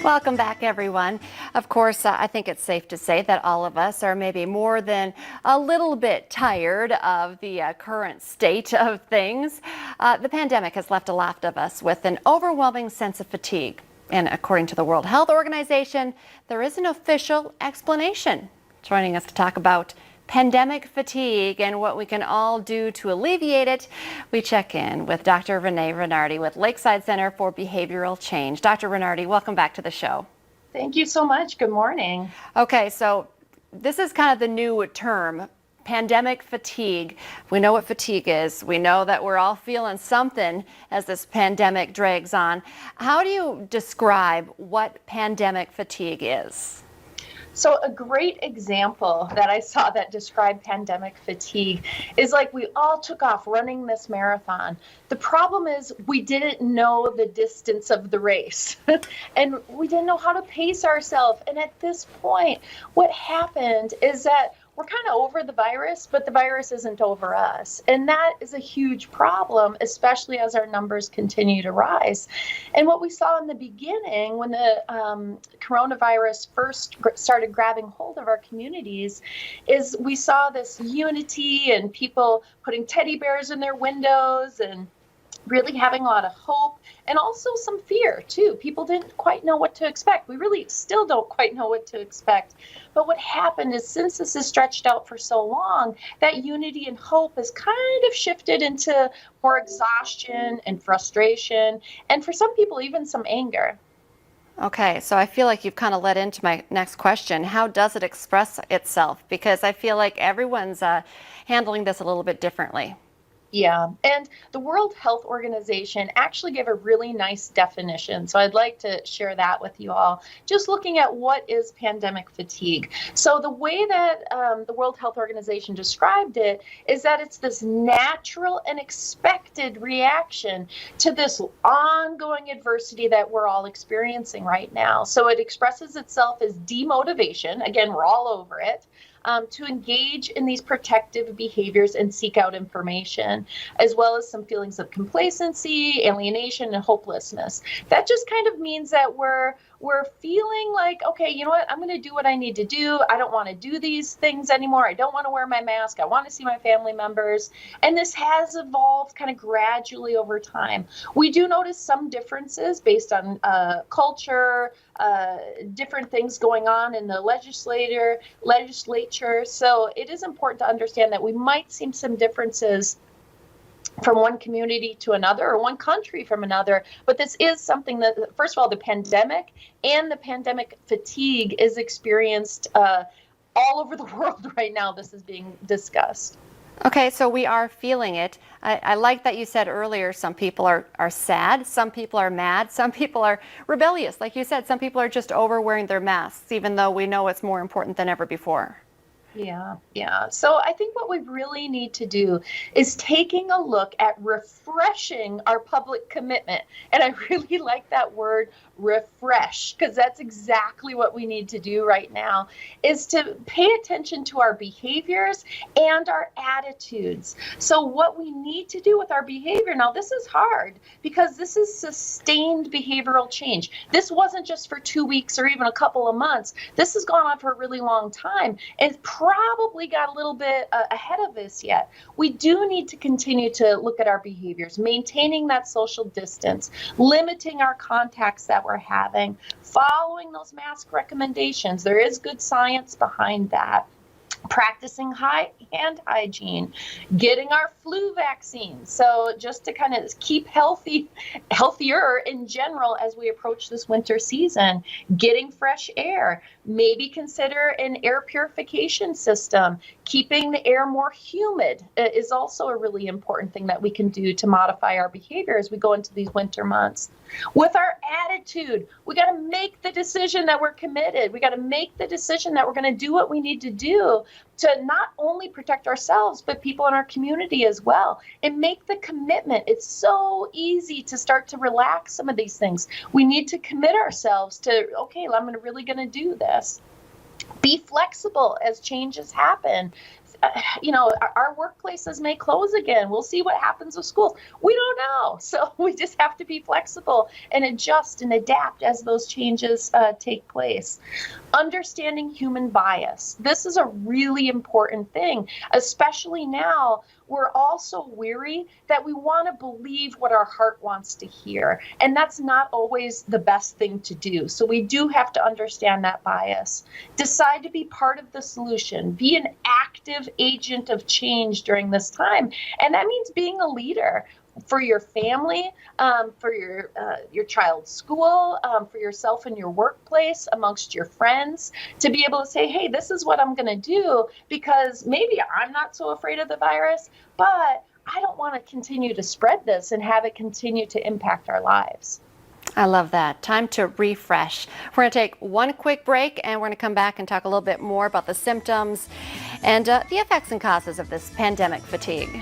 Welcome back, everyone. Of course, I think it's safe to say that all of us are maybe more than a little bit tired of the current state of things. The pandemic has left a lot of us with an overwhelming sense of fatigue. And according to the World Health Organization, there is an official explanation. Joining us to talk about pandemic fatigue and what we can all do to alleviate it, we check in with Dr. Renee Renardi with Lakeside Center for Behavioral Change. Dr. Renardi, welcome back to the show. Thank you so much. Good morning. Okay, so this is kind of the new term, pandemic fatigue. We know what fatigue is. We know that we're all feeling something as this pandemic drags on. How do you describe what pandemic fatigue is? So a great example that I saw that described pandemic fatigue is like we all took off running this marathon. The problem is we didn't know the distance of the race and we didn't know how to pace ourselves. And at this point, what happened is that we're kind of over the virus, but the virus isn't over us. And that is a huge problem, especially as our numbers continue to rise. And what we saw in the beginning when the coronavirus first started grabbing hold of our communities is we saw this unity and people putting teddy bears in their windows and really having a lot of hope and also some fear too. People didn't quite know what to expect. We really still don't quite know what to expect. But what happened is since this is stretched out for so long, that unity and hope has kind of shifted into more exhaustion and frustration, and for some people, even some anger. Okay, so I feel like you've kind of led into my next question. How does it express itself? Because I feel like everyone's handling this a little bit differently. Yeah, and the World Health Organization actually gave a really nice definition. So I'd like to share that with you all, just looking at what is pandemic fatigue. So the way that the World Health Organization described it is that it's this natural and expected reaction to this ongoing adversity that we're all experiencing right now. So it expresses itself as demotivation. Again, we're all over it. To engage in these protective behaviors and seek out information, as well as some feelings of complacency, alienation, and hopelessness. That just kind of means that we're feeling like, okay, you know what, I'm going to do what I need to do. I don't want to do these things anymore. I don't want to wear my mask. I want to see my family members. And this has evolved kind of gradually over time. We do notice some differences based on culture, different things going on in the legislature. So it is important to understand that we might see some differences from one community to another or one country from another. But this is something that, first of all, the pandemic and the pandemic fatigue is experienced all over the world right now. This is being discussed. Okay, so we are feeling it. I like that you said earlier, some people are sad, some people are mad, some people are rebellious. Like you said, some people are just over wearing their masks, even though we know it's more important than ever before. Yeah. So I think what we really need to do is taking a look at refreshing our public commitment. And I really like that word refresh, because that's exactly what we need to do right now, is to pay attention to our behaviors and our attitudes. So what we need to do with our behavior, now this is hard because this is sustained behavioral change. This wasn't just for 2 weeks or even a couple of months. This has gone on for a really long time and probably got a little bit ahead of this yet. We do need to continue to look at our behaviors, maintaining that social distance, limiting our contacts that we're having, following those mask recommendations. There is good science behind that. Practicing hand hygiene, getting our flu vaccine. So just to kind of keep healthier in general as we approach this winter season, getting fresh air, maybe consider an air purification system. Keeping the air more humid is also a really important thing that we can do to modify our behavior as we go into these winter months. With our attitude, we got to make the decision that we're committed. We got to make the decision that we're going to do what we need to do to not only protect ourselves, but people in our community as well, and make the commitment. It's so easy to start to relax some of these things. We need to commit ourselves to, okay, I'm really going to do this. Be flexible as changes happen. our workplaces may close again. We'll see what happens with schools. We don't know. So we just have to be flexible and adjust and adapt as those changes take place. Understanding human bias. This is a really important thing, especially now. We're all so weary that we want to believe what our heart wants to hear. And that's not always the best thing to do. So we do have to understand that bias. Decide to be part of the solution. Be an active agent of change during this time. And that means being a leader for your family, for your child's school, for yourself in your workplace, amongst your friends, to be able to say, hey, this is what I'm going to do, because maybe I'm not so afraid of the virus, but I don't want to continue to spread this and have it continue to impact our lives. I love that. Time to refresh. We're going to take one quick break, and we're going to come back and talk a little bit more about the symptoms and the effects and causes of this pandemic fatigue.